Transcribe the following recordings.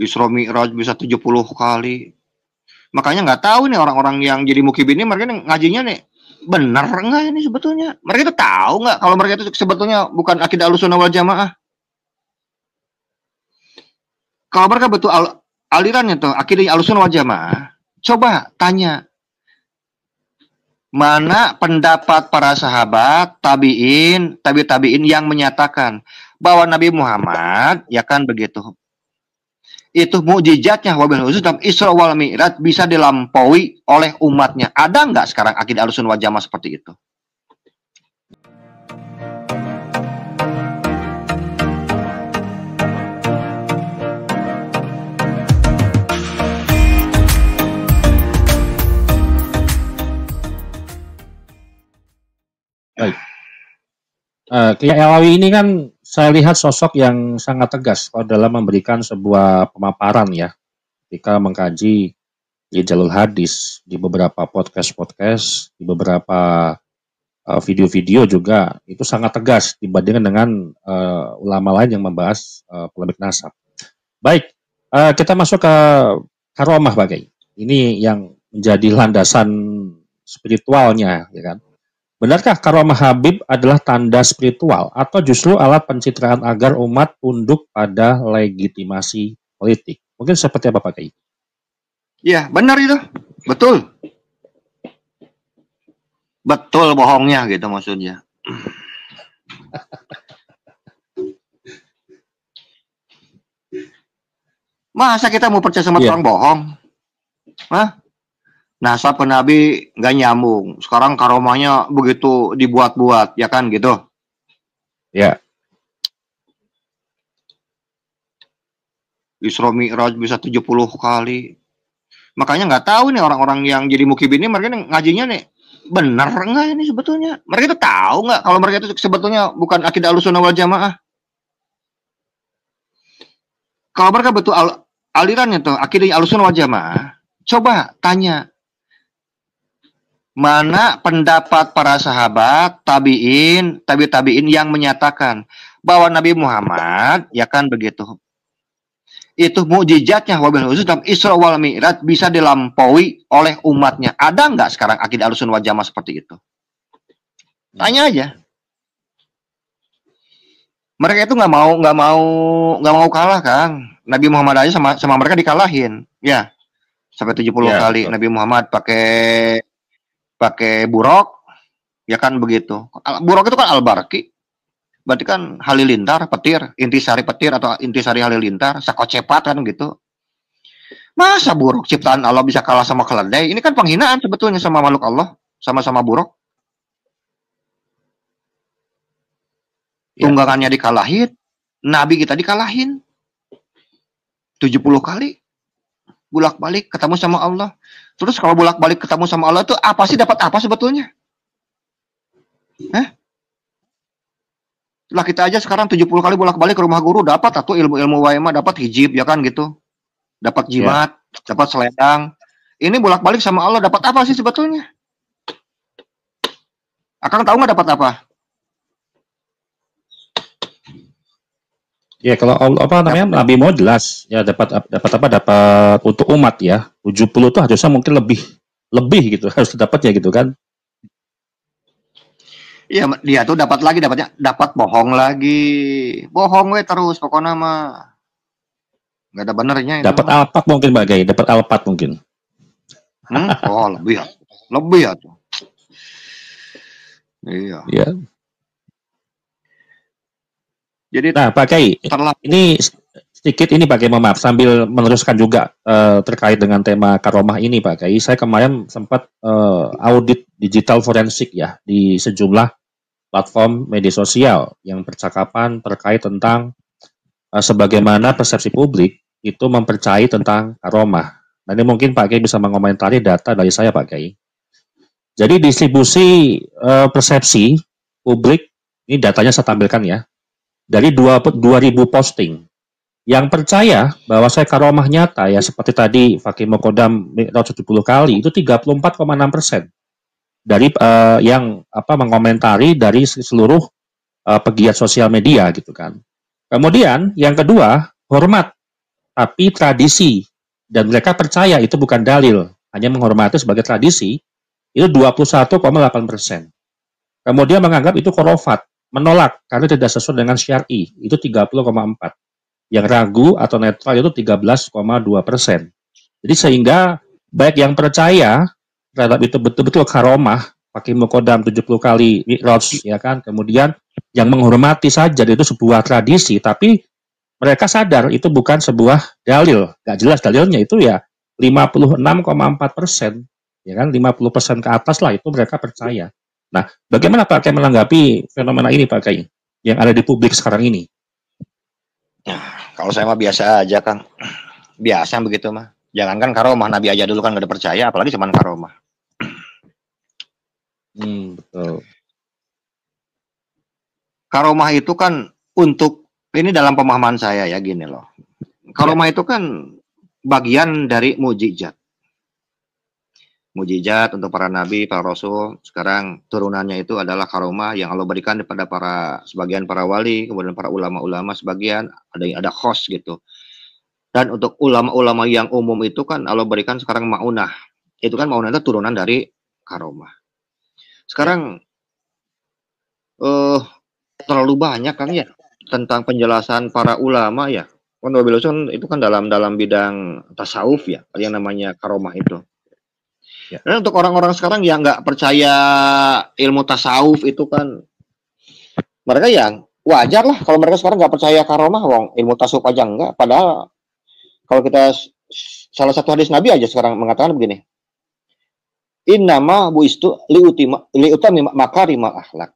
Isra Mi'raj bisa 70 kali. Makanya nggak tahu nih orang-orang yang jadi mukibin ini mereka ngajinya nih benar nggak ini sebetulnya. Mereka itu tahu nggak kalau mereka itu sebetulnya bukan akidah Ahlussunnah wal Jamaah. Kalau mereka betul alirannya tuh akidah Ahlussunnah wal Jamaah, coba tanya mana pendapat para sahabat, tabi'in, tabi'in yang menyatakan bahwa Nabi Muhammad ya kan begitu. Itu mukjizatnya wabil khusus dalam Isra wal Mi'raj bisa dilampaui oleh umatnya. Ada nggak sekarang akidah Ahlussunnah wal Jamaah seperti itu? Baik. Kiai Alawi ini kan saya lihat sosok yang sangat tegas dalam memberikan sebuah pemaparan ya, ketika mengkaji di jalur hadis, di beberapa podcast, di beberapa video-video juga itu sangat tegas dibandingkan dengan ulama lain yang membahas polemik nasab. Baik, kita masuk ke karomah Pak Kiai. Ini yang menjadi landasan spiritualnya, ya kan? Benarkah karomah Habib adalah tanda spiritual atau justru alat pencitraan agar umat tunduk pada legitimasi politik? Mungkin seperti apa Pak Kiai? Ya, benar itu. Betul. Betul bohongnya gitu maksudnya. Masa kita mau percaya sama orang bohong? Hah? Nasab ke Nabi nggak nyambung. Sekarang karomahnya begitu dibuat-buat, ya kan gitu? Ya. Isra Mi'raj bisa 70 kali. Makanya nggak tahu nih orang-orang yang jadi mukibin ini mereka ngajinya nih benar nggak ini sebetulnya. Mereka itu tahu nggak kalau mereka itu sebetulnya bukan akidah Ahlussunnah wal Jamaah. Kalau mereka betul alirannya tuh akidah Ahlussunnah wal Jamaah, coba tanya mana pendapat para sahabat, tabi'in, tabi'in yang menyatakan bahwa Nabi Muhammad ya kan begitu. Itu mukjizatnya wabil khusus dalam Isra wal Mi'raj bisa dilampaui oleh umatnya. Ada nggak sekarang akidah Ahlussunnah wal Jamaah seperti itu? Tanya aja. Mereka itu nggak mau kalah, Kang. Nabi Muhammad aja sama mereka dikalahin, ya. Sampai 70 kali betul. Nabi Muhammad pakai buruk, ya kan begitu. Buruk itu kan al-barki. Berarti kan halilintar, petir, intisari petir atau intisari halilintar, sakocepat kan gitu. Masa buruk ciptaan Allah bisa kalah sama keledai? Ini kan penghinaan sebetulnya sama makhluk Allah, sama-sama buruk. Tunggangannya dikalahin, Nabi kita dikalahin. 70 kali. Bolak-balik ketemu sama Allah. Terus kalau bolak-balik ketemu sama Allah itu apa sih, dapat apa sebetulnya? Lah kita aja sekarang 70 kali bolak-balik ke rumah guru dapat atau ilmu-ilmu waima, dapat hijib ya kan gitu. Dapat jimat, dapat selendang. Ini bolak-balik sama Allah dapat apa sih sebetulnya? Akang tahu nggak dapat apa? Ya kalau Allah apa namanya Nabi mau jelas ya dapat untuk umat ya 70 itu harusnya mungkin lebih gitu harus dapat ya gitu kan. Iya dia tuh dapat bohong lagi. Bohong we terus pokoknya mah. Enggak ada benernya itu. Dapat alpat mungkin bagai, dapat alpat mungkin. Oh, lebih ya tuh. Iya. Iya. Jadi nah Pak Kiai, ini sedikit ini Pak Kiai, maaf sambil meneruskan juga terkait dengan tema karomah ini Pak Kiai. Saya kemarin sempat audit digital forensik ya di sejumlah platform media sosial yang percakapan terkait tentang sebagaimana persepsi publik itu mempercayai tentang karomah. Nah ini mungkin Pak Kiai bisa mengomentari data dari saya Pak Kiai. Jadi distribusi persepsi publik, ini datanya saya tampilkan ya. Dari 2.000 posting yang percaya bahwa saya karomah nyata ya seperti tadi Fakih Mokodam 70 kali itu 34,6% dari yang mengomentari dari seluruh pegiat sosial media gitu kan. Kemudian yang kedua hormat tapi tradisi, dan mereka percaya itu bukan dalil, hanya menghormati sebagai tradisi, itu 21,8%. Kemudian menganggap itu khurafat, menolak karena tidak sesuai dengan syar'i, itu 30,4%. Yang ragu atau netral itu 13,2%. Jadi sehingga baik yang percaya terhadap itu betul-betul karomah, pakai mukodam 70 kali mi'raj, ya kan, kemudian yang menghormati saja itu sebuah tradisi, tapi mereka sadar itu bukan sebuah dalil, nggak jelas dalilnya, itu ya 56,4%, ya kan, 50% ke atas lah itu mereka percaya. Nah, bagaimana Pak Kiai menanggapi fenomena ini Pak Kiai yang ada di publik sekarang ini? Kalau saya mah biasa aja Kang, biasa begitu mah. Jangankan karomah, Nabi aja dulu kan gak ada percaya, apalagi cuman karomah. Betul. Karomah itu kan untuk, ini dalam pemahaman saya ya gini loh. Karomah itu kan bagian dari mujizat. Mujizat untuk para nabi, para rasul. Sekarang turunannya itu adalah karomah yang Allah berikan kepada sebagian para wali, kemudian para ulama-ulama sebagian, ada khos gitu. Dan untuk ulama-ulama yang umum itu kan Allah berikan sekarang ma'unah. Itu kan ma'unah itu turunan dari karomah. Sekarang terlalu banyak kan ya tentang penjelasan para ulama ya. Itu kan dalam bidang tasawuf ya, yang namanya karomah itu. Ya. Dan untuk orang-orang sekarang yang nggak percaya ilmu tasawuf itu kan, mereka yang wajar lah kalau mereka sekarang nggak percaya karomah, wong ilmu tasawuf aja enggak. Padahal kalau kita salah satu hadis Nabi aja sekarang mengatakan begini, innama buistu liutami makarimal akhlak.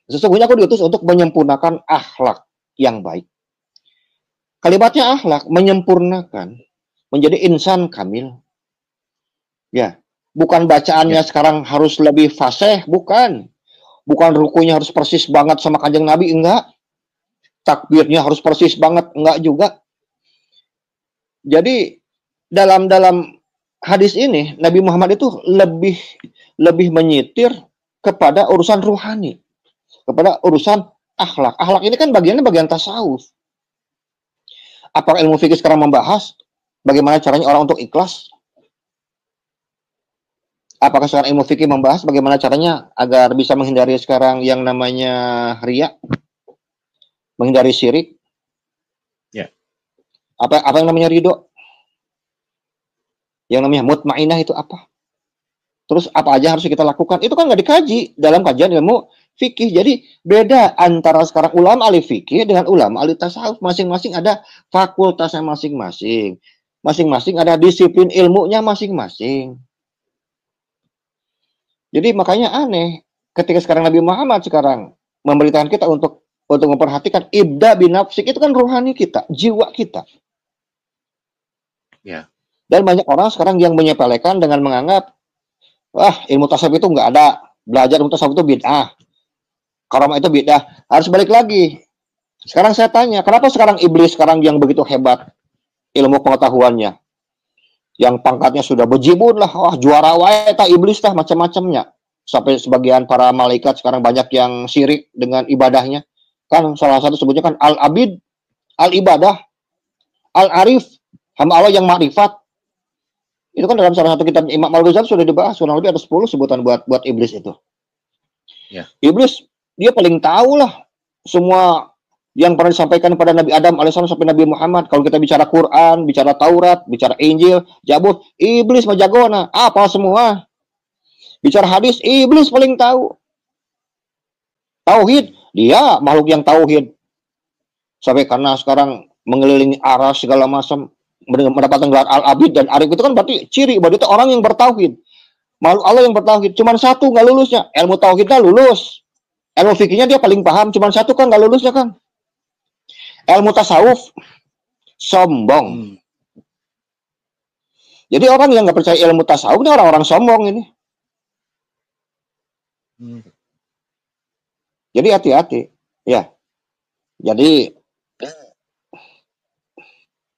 Sesungguhnya aku diutus untuk menyempurnakan akhlak yang baik. Kalimatnya akhlak, menyempurnakan, menjadi insan kamil. Ya, bukan bacaannya sekarang harus lebih fasih, bukan. Bukan rukunya harus persis banget sama Kanjeng Nabi, enggak. Takbirnya harus persis banget, enggak juga. Jadi dalam hadis ini Nabi Muhammad itu lebih menyitir kepada urusan ruhani, kepada urusan akhlak. Akhlak ini kan bagian tasawuf. Apakah ilmu fikih sekarang membahas bagaimana caranya orang untuk ikhlas? Apakah sekarang ilmu fikih membahas bagaimana caranya agar bisa menghindari sekarang yang namanya riya, menghindari syirik? Ya. Apa yang namanya ridho? Yang namanya mutmainah itu apa? Terus apa aja harus kita lakukan? Itu kan nggak dikaji dalam kajian ilmu fikih. Jadi beda antara sekarang ulama ahli fikih dengan ulama ahli tasawuf. Masing-masing ada fakultasnya masing-masing. Masing-masing ada disiplin ilmunya masing-masing. Jadi makanya aneh ketika sekarang Nabi Muhammad sekarang memberitakan kita untuk memperhatikan ibda binafsik, itu kan rohani kita, jiwa kita. Ya. Dan banyak orang sekarang yang menyepelekan dengan menganggap, wah ilmu tasawuf itu nggak ada, belajar ilmu tasawuf itu bid'ah, karomah itu bid'ah. Harus balik lagi. Sekarang saya tanya, kenapa sekarang iblis sekarang yang begitu hebat ilmu pengetahuannya, yang pangkatnya sudah bejibun lah, wah juara wae ta iblis tah macam-macamnya. Sampai sebagian para malaikat sekarang banyak yang syirik dengan ibadahnya. Kan salah satu sebutnya kan al-abid, al-ibadah, al-arif, hamba Allah yang makrifat. Itu kan dalam salah satu kitab Imam Al-Ghazali sudah dibahas, kurang lebih ada 10 sebutan buat iblis itu. Ya. Iblis dia paling tahu lah semua yang pernah disampaikan kepada Nabi Adam alaihissalam sampai Nabi Muhammad. Kalau kita bicara Quran, bicara Taurat, bicara Injil, Zabur, iblis majagona, apa semua. Bicara hadis, iblis paling tahu. Tauhid, dia makhluk yang tauhid. Sampai karena sekarang mengelilingi aras segala macam, mendapatkan gelar al-abid dan arif, itu kan berarti ciri bahwa itu orang yang bertauhid. Makhluk Allah yang bertauhid. Cuman satu nggak lulusnya. Ilmu tauhidnya lulus. Ilmu fikihnya dia paling paham. Cuman satu kan nggak lulusnya kan. Ilmu tasawuf sombong. Jadi orang yang nggak percaya ilmu tasawuf ini orang-orang sombong ini. Jadi hati-hati, ya. Jadi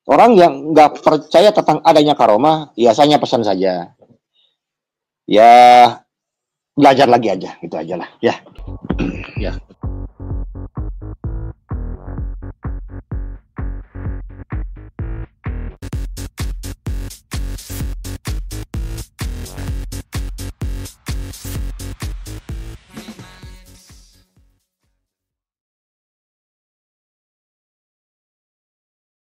orang yang nggak percaya tentang adanya karomah, biasanya pesan saja. Ya belajar lagi aja, gitu aja lah, ya. Ya.